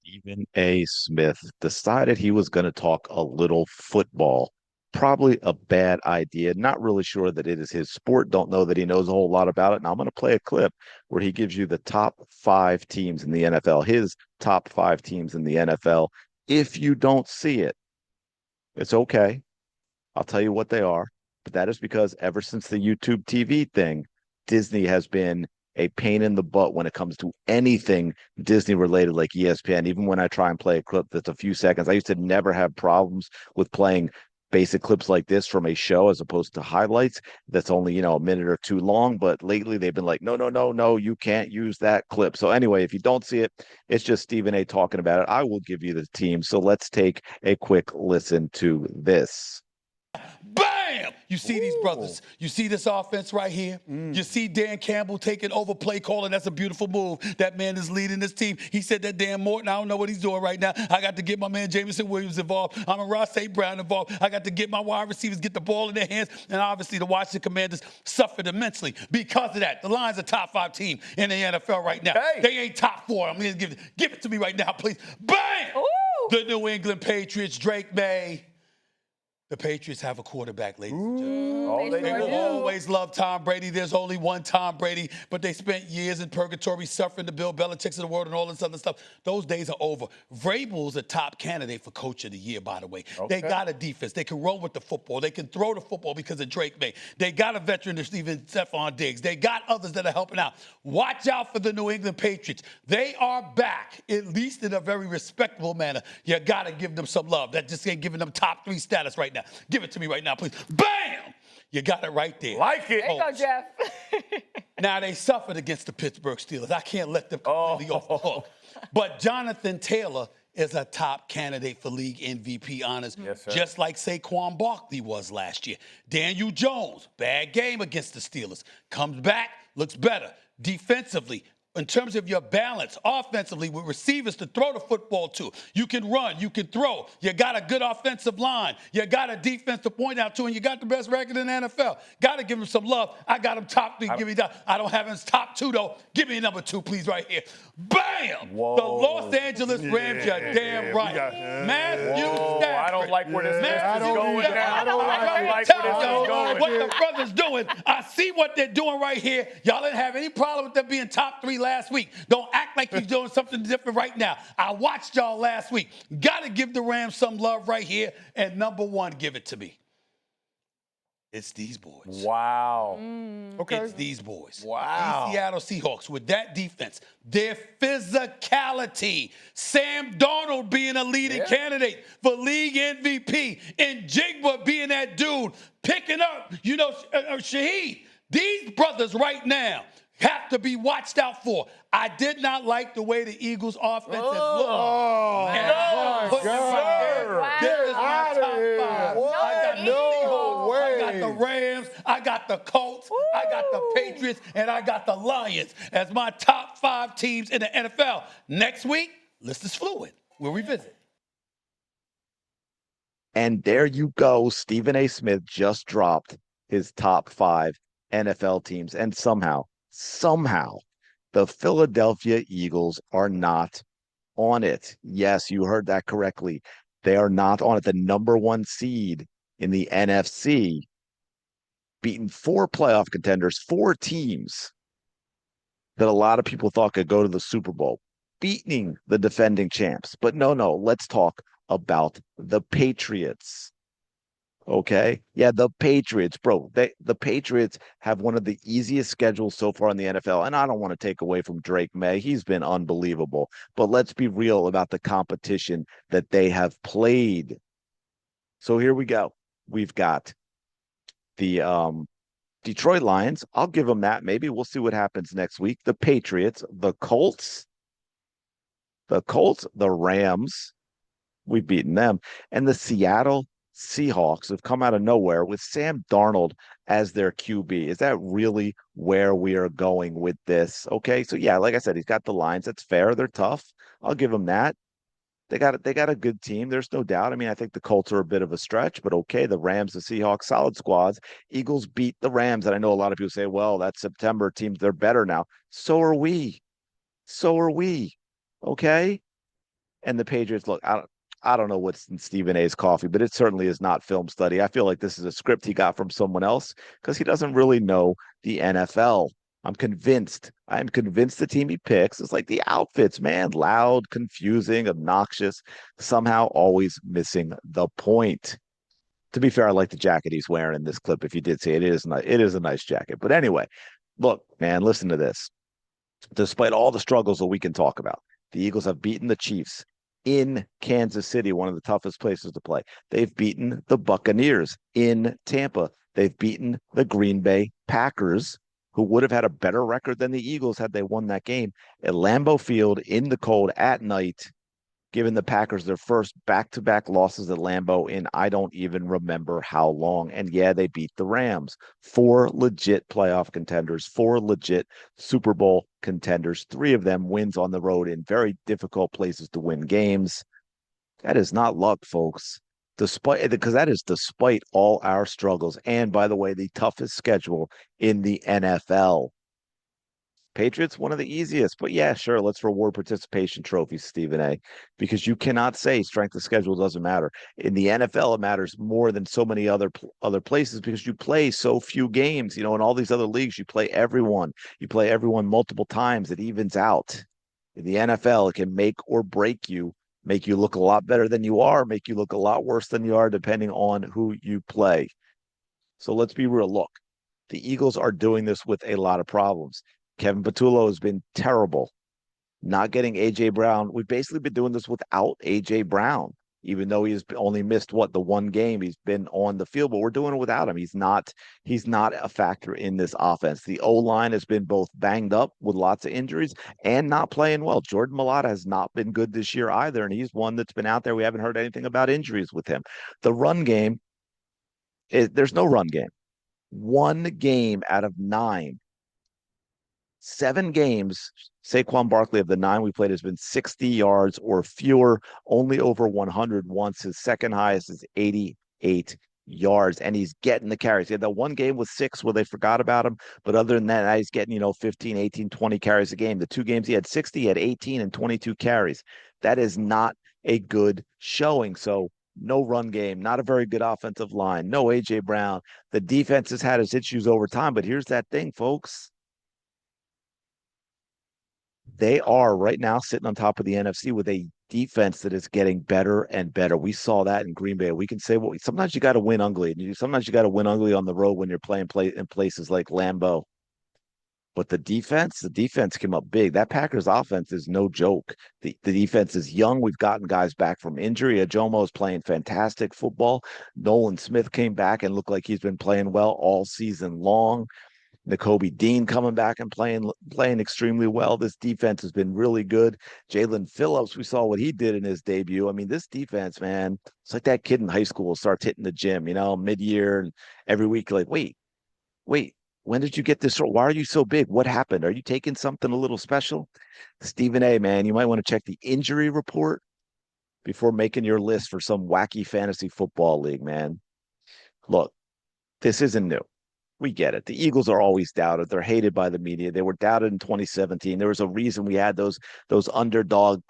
Stephen A. Smith decided he was going to talk a little football. Probably a bad idea. Not really sure that it is his sport. Don't know that he knows a whole lot about it. Now I'm going to play a clip where he gives you the top five teams in the NFL, his top five teams in the NFL. If you don't see it, it's okay. I'll tell you what they are. But that is because ever since the YouTube TV thing, Disney has been a pain in the butt when it comes to anything Disney related, like ESPN. Even when I try and play a clip that's a few seconds, I used to never have problems with playing basic clips like this from a show as opposed to highlights that's only, a minute or two long. But lately they've been like, no, no, no, no, you can't use that clip. So anyway, if you don't see it, it's just Stephen A talking about it. I will give you the team. So let's take a quick listen to this. Bam! You see these brothers. You see this offense right here. You see Dan Campbell taking over play calling. That's a beautiful move. That man is leading this team. He said that Dan Morton, I don't know what he's doing right now. I got to get my man Jameson Williams involved. I'm a Ross St. Brown involved. I got to get my wide receivers, get the ball in their hands. And obviously the Washington Commanders suffered immensely because of that. The Lions are top 5 team in the NFL right now. Hey. They ain't top 4. I'm going to give it to me right now, please. Bam! Ooh. The New England Patriots, Drake May. The Patriots have a quarterback, ladies and gentlemen. They will always love Tom Brady. There's only one Tom Brady, but they spent years in purgatory suffering the Bill Belichick's of the world and all this other stuff. Those days are over. Vrabel's a top candidate for Coach of the Year, by the way. Okay. They got a defense. They can run with the football. They can throw the football because of Drake May. They got a veteran, Stephon Diggs. They got others that are helping out. Watch out for the New England Patriots. They are back, at least in a very respectable manner. You got to give them some love. That just ain't giving them top 3 status right now. Give it to me right now, please. Bam! You got it right there. Like it. There you go, Jeff. Now, they suffered against the Pittsburgh Steelers. I can't let them completely off the hook. But Jonathan Taylor is a top candidate for league MVP honors, just like Saquon Barkley was last year. Daniel Jones, bad game against the Steelers. Comes back, looks better. Defensively, in terms of your balance, offensively, with receivers to throw the football to. You can run, you can throw. You got a good offensive line. You got a defense to point out to, and you got the best record in the NFL. Got to give him some love. I got him top 3. Give me that. I don't have him top 2, though. Give me number 2, please, right here. Bam! Whoa. The Los Angeles Rams, you're damn right. Matthew Stafford. I don't like where this is going now. I don't like where this is going. What the brothers doing. I see what they're doing right here. Y'all didn't have any problem with them being top 3 last week. Don't act like you're doing something different right now. I watched y'all last week. Got to give the Rams some love right here. And number 1, give it to me. It's these boys. Wow. Okay. It's these boys. Wow. The Seattle Seahawks with that defense, their physicality, Sam Darnold being a leading candidate for league MVP, and Jigba being that dude picking up, Shaheed. These brothers right now have to be watched out for. I did not like the way the Eagles' offense has looked. Oh, No, sir. Wow. This is my top 5. I got the Rams, I got the Colts, I got the Patriots, and I got the Lions as my top 5 teams in the NFL. Next week, list is fluid. We'll revisit. And there you go. Stephen A. Smith just dropped his top 5 NFL teams. And somehow, the Philadelphia Eagles are not on it. Yes, you heard that correctly. They are not on it. The number 1 seed in the NFC, beating 4 playoff contenders, 4 teams that a lot of people thought could go to the Super Bowl, beating the defending champs. But no, let's talk about the Patriots. Okay. Yeah, the Patriots, bro. The Patriots have one of the easiest schedules so far in the NFL. And I don't want to take away from Drake May. He's been unbelievable. But let's be real about the competition that they have played. So here we go. We've got the Detroit Lions. I'll give them that. Maybe we'll see what happens next week. The Patriots, the Colts, the Rams. We've beaten them. And the Seattle Seahawks have come out of nowhere with Sam Darnold as their QB. Is that really where we are going with this? Okay, so yeah, like I said, he's got the Lions. That's fair. They're tough. I'll give him that. They got a good team. There's no doubt. I mean, I think the Colts are a bit of a stretch, but okay, the Rams, the Seahawks, solid squads. Eagles beat the Rams. And I know a lot of people say, well, that's September teams. They're better now. So are we. Okay. And the Patriots, look, I don't know what's in Stephen A's coffee, but it certainly is not film study. I feel like this is a script he got from someone else because he doesn't really know the NFL. I'm convinced. I'm convinced the team he picks is like the outfits, man, loud, confusing, obnoxious, somehow always missing the point. To be fair, I like the jacket he's wearing in this clip. If you did see it, it is a nice jacket. But anyway, look, man, listen to this. Despite all the struggles that we can talk about, the Eagles have beaten the Chiefs in Kansas City, one of the toughest places to play. They've beaten the Buccaneers in Tampa. They've beaten the Green Bay Packers, who would have had a better record than the Eagles had they won that game at Lambeau Field in the cold at night, giving the Packers their first back-to-back losses at Lambeau in I don't even remember how long. And yeah, they beat the Rams. Four legit playoff contenders, four legit Super Bowl contenders, three of them wins on the road in very difficult places to win games. That is not luck, folks. Despite because that is despite all our struggles. And by the way, the toughest schedule in the NFL. Patriots, one of the easiest, but yeah, sure, let's reward participation trophies, Stephen A, because you cannot say strength of schedule doesn't matter. In the NFL, it matters more than so many other places because you play so few games. You know, in all these other leagues, you play everyone. You play everyone multiple times. It evens out. In the NFL, it can make or break you, make you look a lot better than you are, make you look a lot worse than you are, depending on who you play. So let's be real. Look, the Eagles are doing this with a lot of problems. Kevin Patullo has been terrible. Not getting AJ Brown. We've basically been doing this without AJ Brown, even though he's only missed the one game he's been on the field, but we're doing it without him. He's not a factor in this offense. The O-line has been both banged up with lots of injuries and not playing well. Jordan Mailata has not been good this year either, and he's one that's been out there. We haven't heard anything about injuries with him. The run game, there's no run game. One game out of 9, 7 games, Saquon Barkley of the 9 we played has been 60 yards or fewer, only over 100 once. His second highest is 88 yards, and he's getting the carries. He had that one game with 6 where they forgot about him, but other than that, he's getting, 15, 18, 20 carries a game. The 2 games he had 60, he had 18 and 22 carries. That is not a good showing. So no run game, not a very good offensive line, no AJ Brown. The defense has had its issues over time, but here's that thing, folks. They are right now sitting on top of the NFC with a defense that is getting better and better. We saw that in Green Bay. We can say, well, sometimes you got to win ugly. Sometimes you got to win ugly on the road when you're playing in places like Lambeau. But the defense came up big. That Packers offense is no joke. The defense is young. We've gotten guys back from injury. Ajomo is playing fantastic football. Nolan Smith came back and looked like he's been playing well all season long. Nakobe Dean coming back and playing extremely well. This defense has been really good. Jalen Phillips, we saw what he did in his debut. I mean, this defense, man, it's like that kid in high school starts hitting the gym, mid-year and every week, like, wait, when did you get this? Why are you so big? What happened? Are you taking something a little special? Stephen A, man, you might want to check the injury report before making your list for some wacky fantasy football league, man. Look, this isn't new. We get it. The Eagles are always doubted. They're hated by the media. They were doubted in 2017. There was a reason we had those underdog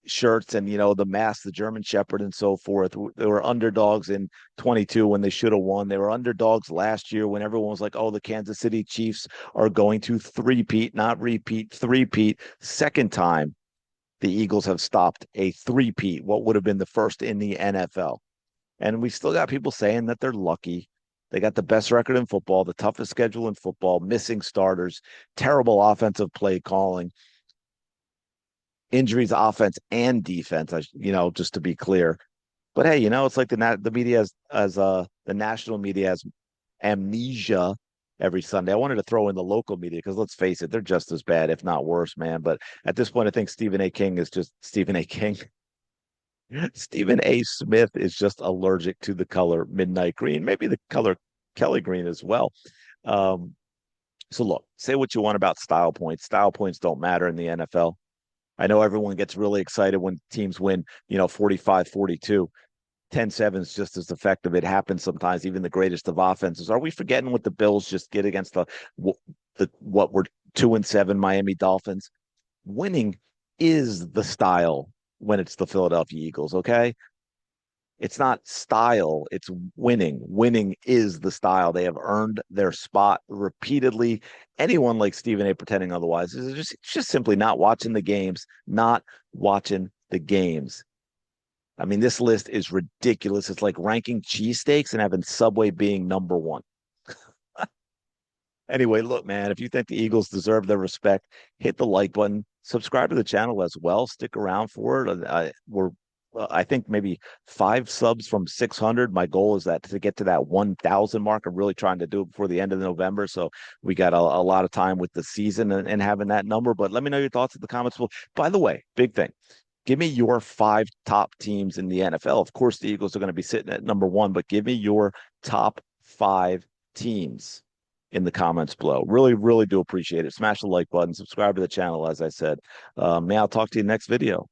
shirts and the mask, the German Shepherd, and so forth. They were underdogs in 22 when they should have won. They were underdogs last year when everyone was like, "Oh, the Kansas City Chiefs are going to three-peat, not repeat, three-peat." Second time the Eagles have stopped a three-peat, what would have been the first in the NFL. And we still got people saying that they're lucky. They got the best record in football, the toughest schedule in football, missing starters, terrible offensive play calling, injuries, offense and defense. Just to be clear. But hey, it's like the media as the national media has amnesia every Sunday. I wanted to throw in the local media because let's face it, they're just as bad, if not worse, man. But at this point, I think Stephen A. King is just Stephen A. King. Stephen A. Smith is just allergic to the color midnight green, maybe the color Kelly green as well. So look, say what you want about style points. Style points don't matter in the NFL. I know everyone gets really excited when teams win, 45-42. 10-7 is just as effective. It happens sometimes, even the greatest of offenses. Are we forgetting what the Bills just did against what were 2-7 Miami Dolphins? Winning is the style when it's the Philadelphia Eagles, okay? It's not style, it's winning. Winning is the style. They have earned their spot repeatedly. Anyone like Stephen A pretending otherwise is just simply not watching the games, not watching the games. I mean, this list is ridiculous. It's like ranking cheesesteaks and having Subway being number one. Anyway, look, man, if you think the Eagles deserve their respect, hit the like button, subscribe to the channel as well. Stick around for it. I think maybe 5 subs from 600. My goal is that to get to that 1,000 mark. I'm really trying to do it before the end of November. So we got a lot of time with the season and having that number. But let me know your thoughts in the comments. Well, by the way, big thing. Give me your 5 top teams in the NFL. Of course, the Eagles are going to be sitting at number 1, but give me your top 5 teams in the comments below. Really, really do appreciate it. Smash the like button, subscribe to the channel, as I said. I'll talk to you next video.